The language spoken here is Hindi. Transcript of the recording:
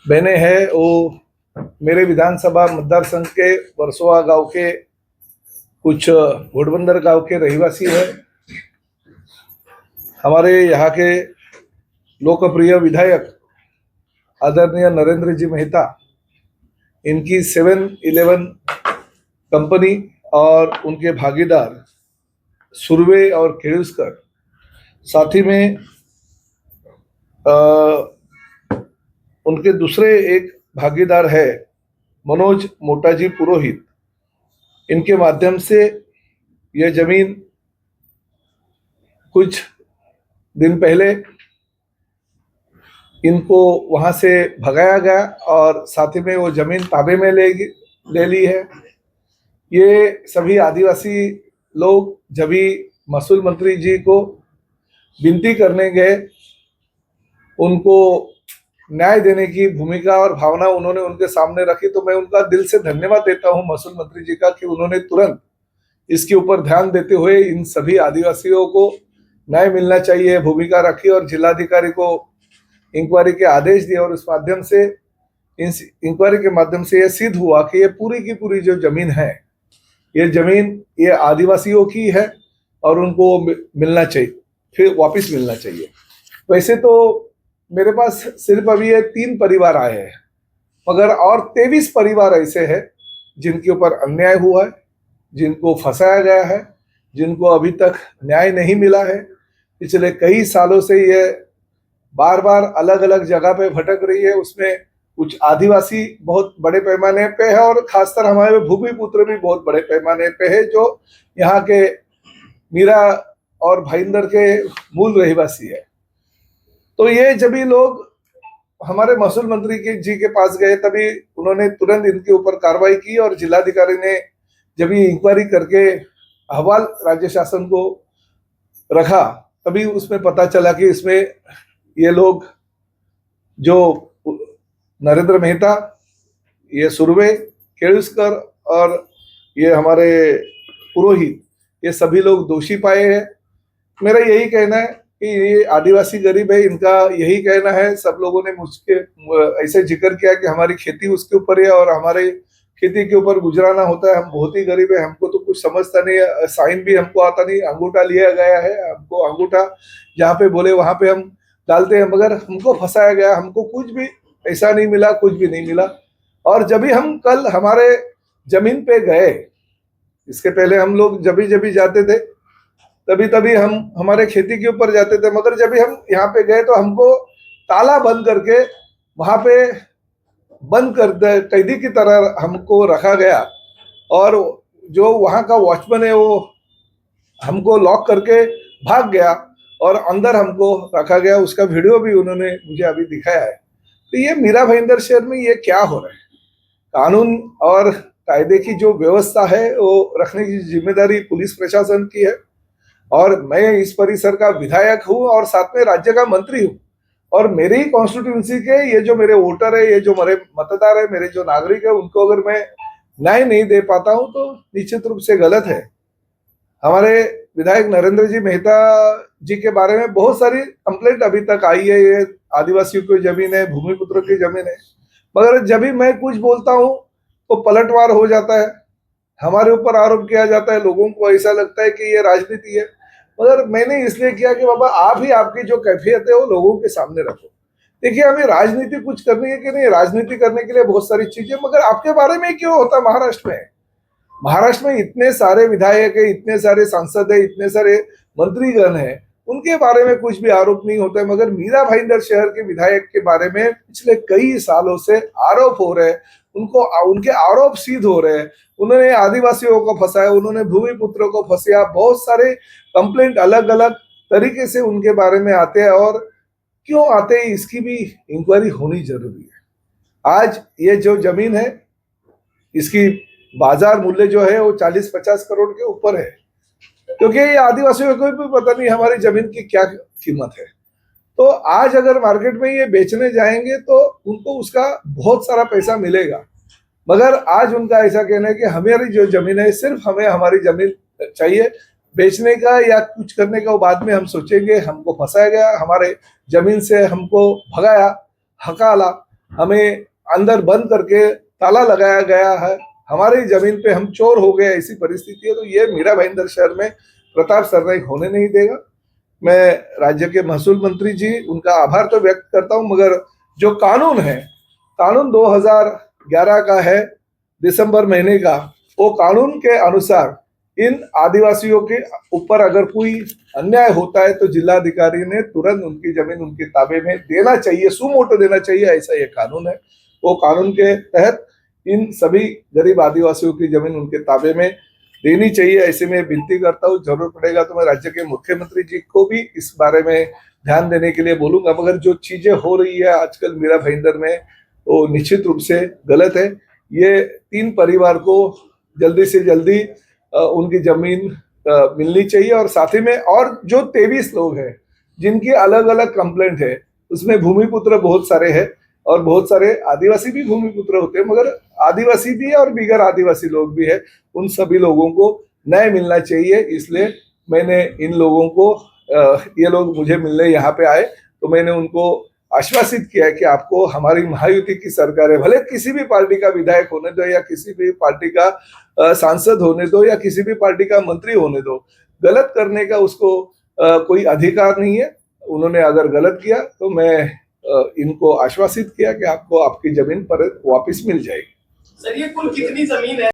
बहनें हैं वो मेरे विधानसभा मतदार संघ के वर्सोवा गांव के कुछ घोड़बंदर गांव के रहवासी है। हमारे यहाँ के लोकप्रिय विधायक आदरणीय नरेंद्र जी मेहता, इनकी 7-Eleven कंपनी और उनके भागीदार सुरवे और केळुस्कर, साथ ही में उनके दूसरे एक भागीदार है मनोज मोटाजी पुरोहित। इनके माध्यम से यह जमीन कुछ दिन पहले इनको वहां से भगाया गया और साथ ही में वो जमीन ताबे में ले ली है। ये सभी आदिवासी लोग जब भी महसूल मंत्री जी को विनती करने गए, उनको न्याय देने की भूमिका और भावना उन्होंने उनके सामने रखी, तो मैं उनका दिल से धन्यवाद देता हूं महसूल मंत्री जी का कि उन्होंने तुरंत इसके ऊपर ध्यान देते हुए इन सभी आदिवासियों को न्याय मिलना चाहिए भूमिका रखी और जिलाधिकारी को इंक्वायरी के आदेश दिए। और उस माध्यम से इस इंक्वायरी के माध्यम से यह सिद्ध हुआ कि ये पूरी की पूरी जो जमीन है, ये जमीन ये आदिवासियों की है और उनको मिलना चाहिए, फिर वापस मिलना चाहिए। वैसे तो मेरे पास सिर्फ अभी ये 3 परिवार आए हैं, मगर और 23 परिवार ऐसे हैं जिनके ऊपर अन्याय हुआ है, जिनको फंसाया गया है, जिनको अभी तक न्याय नहीं मिला है। पिछले कई सालों से ये बार बार अलग अलग जगह पे भटक रही है। उसमें कुछ आदिवासी बहुत बड़े पैमाने पे है और खासकर हमारे भूमिपुत्र भी बहुत बड़े पैमाने पे है, जो यहाँ के मीरा और भाईंदर के मूल रहवासी है। तो ये जब भी लोग हमारे महसूल मंत्री जी के पास गए, तभी उन्होंने तुरंत इनके ऊपर कार्रवाई की और जिलाधिकारी ने जब भी इंक्वायरी करके अहवाल राज्य शासन को रखा, तभी उसमें पता चला कि इसमें ये लोग जो नरेंद्र मेहता, ये सुरवे, केळुस्कर और ये हमारे पुरोहित, ये सभी लोग दोषी पाए हैं। मेरा यही कहना है कि ये आदिवासी गरीब है, इनका यही कहना है। सब लोगों ने मुझके ऐसे जिक्र किया कि हमारी खेती उसके ऊपर है और हमारे खेती के ऊपर गुजराना होता है, हम बहुत ही गरीब है, हमको तो कुछ समझता नहीं है, साइन भी हमको आता नहीं, अंगूठा लिया गया है, हमको अंगूठा जहाँ पे बोले वहां पे हम डालते हैं, मगर हमको फंसाया गया, हमको कुछ भी ऐसा नहीं मिला, कुछ भी नहीं मिला। और जब भी हम कल हमारे जमीन पे गए, इसके पहले हम लोग जब भी जाते थे तभी हम हमारे खेती के ऊपर जाते थे, मगर जब भी हम यहाँ पे गए तो हमको ताला बंद करके वहां पे बंद कर कैदी की तरह हमको रखा गया और जो वहां का वॉचमैन है वो हमको लॉक करके भाग गया और अंदर हमको रखा गया। उसका वीडियो भी उन्होंने मुझे अभी दिखाया है। तो ये मीरा भाईंदर शहर में ये क्या हो रहा है? कानून और कायदे की जो व्यवस्था है वो रखने की जिम्मेदारी पुलिस प्रशासन की है, और मैं इस परिसर का विधायक हूँ और साथ में राज्य का मंत्री हूँ, और मेरे ही कॉन्स्टिट्यूंसी के ये जो मेरे वोटर है, ये जो मेरे मतदार है, मेरे जो नागरिक है, उनको अगर मैं न्याय नहीं दे पाता हूँ तो निश्चित रूप से गलत है। हमारे विधायक नरेंद्र जी मेहता जी के बारे में बहुत सारी कंप्लेंट अभी तक आई है, ये आदिवासियों की जमीन है, भूमिपुत्र की जमीन है, मगर जब भी मैं कुछ बोलता हूँ तो पलटवार हो जाता है, हमारे ऊपर आरोप किया जाता है, लोगों को ऐसा लगता है कि ये राजनीति है। मगर मैंने इसलिए किया कि बाबा आप ही आपकी जो कैफियत है वो लोगों के सामने रखो। देखिए, हमें राजनीति कुछ करनी है कि नहीं, राजनीति करने के लिए बहुत सारी चीजें, मगर आपके बारे में क्यों होता? महाराष्ट्र में इतने सारे विधायक है, इतने सारे सांसद है, इतने सारे मंत्रीगण है, उनके बारे में कुछ भी आरोप नहीं होता है, मगर मीरा भाईंदर शहर के विधायक के बारे में पिछले कई सालों से आरोप हो रहे हैं, उनके आरोप सिद्ध हो रहे हैं। उन्होंने आदिवासियों को फंसाया, उन्होंने भूमिपुत्रों को फंसाया, बहुत सारे कंप्लेंट अलग अलग तरीके से उनके बारे में आते हैं, और क्यों आते हैं इसकी भी इंक्वायरी होनी जरूरी है। आज ये जो जमीन है, इसकी बाजार मूल्य जो है वो 40-50 करोड़ के ऊपर है, क्योंकि ये आदिवासियों को भी पता नहीं हमारी जमीन की क्या कीमत है। तो आज अगर मार्केट में ये बेचने जाएंगे तो उनको उसका बहुत सारा पैसा मिलेगा, मगर आज उनका ऐसा कहना है कि हमारी जो जमीन है, सिर्फ हमें हमारी जमीन चाहिए, बेचने का या कुछ करने का बाद में हम सोचेंगे। हमको फंसाया गया, हमारे जमीन से हमको भगाया, हकाला, हमें अंदर बंद करके ताला लगाया गया है, हमारी जमीन पे हम चोर हो गए, ऐसी परिस्थिति है। तो ये मीरा भाईंदर शहर में प्रताप सरनाईक होने नहीं देगा। मैं राज्य के महसूल मंत्री जी उनका आभार तो व्यक्त करता हूं, मगर जो कानून है, कानून 2011 का है, दिसंबर महीने का, वो कानून के अनुसार इन आदिवासियों के ऊपर अगर कोई अन्याय होता है तो जिलाधिकारी ने तुरंत उनकी जमीन उनके ताबे में देना चाहिए, सुमोटो देना चाहिए, ऐसा ये कानून है। वो कानून के तहत इन सभी गरीब आदिवासियों की जमीन उनके ताबे में देनी चाहिए। ऐसे में विनती करता हूँ, जरूरत पड़ेगा तो मैं राज्य के मुख्यमंत्री जी को भी इस बारे में ध्यान देने के लिए बोलूंगा। मगर जो चीजें हो रही है आजकल मीरा भाईंदर में, वो निश्चित रूप से गलत है। ये 3 परिवार को जल्दी से जल्दी उनकी जमीन मिलनी चाहिए, और साथ ही में और जो 23 लोग हैं जिनकी अलग अलग कंप्लेंट है, उसमें भूमिपुत्र बहुत सारे हैं और बहुत सारे आदिवासी भी भूमिपुत्र होते हैं, मगर आदिवासी भी है और बिगर आदिवासी लोग भी है। उन सभी लोगों को न्याय मिलना चाहिए। इसलिए मैंने इन लोगों को, ये लोग मुझे मिलने यहाँ पे आए तो मैंने उनको आश्वासित किया है कि आपको हमारी महायुति की सरकार है, भले किसी भी पार्टी का विधायक होने दो या किसी भी पार्टी का सांसद होने दो या किसी भी पार्टी का मंत्री होने दो, गलत करने का उसको कोई अधिकार नहीं है। उन्होंने अगर गलत किया तो मैं इनको आश्वासित किया कि आपको आपकी जमीन पर वापस मिल जाएगी। सर, ये कुल कितनी जमीन है?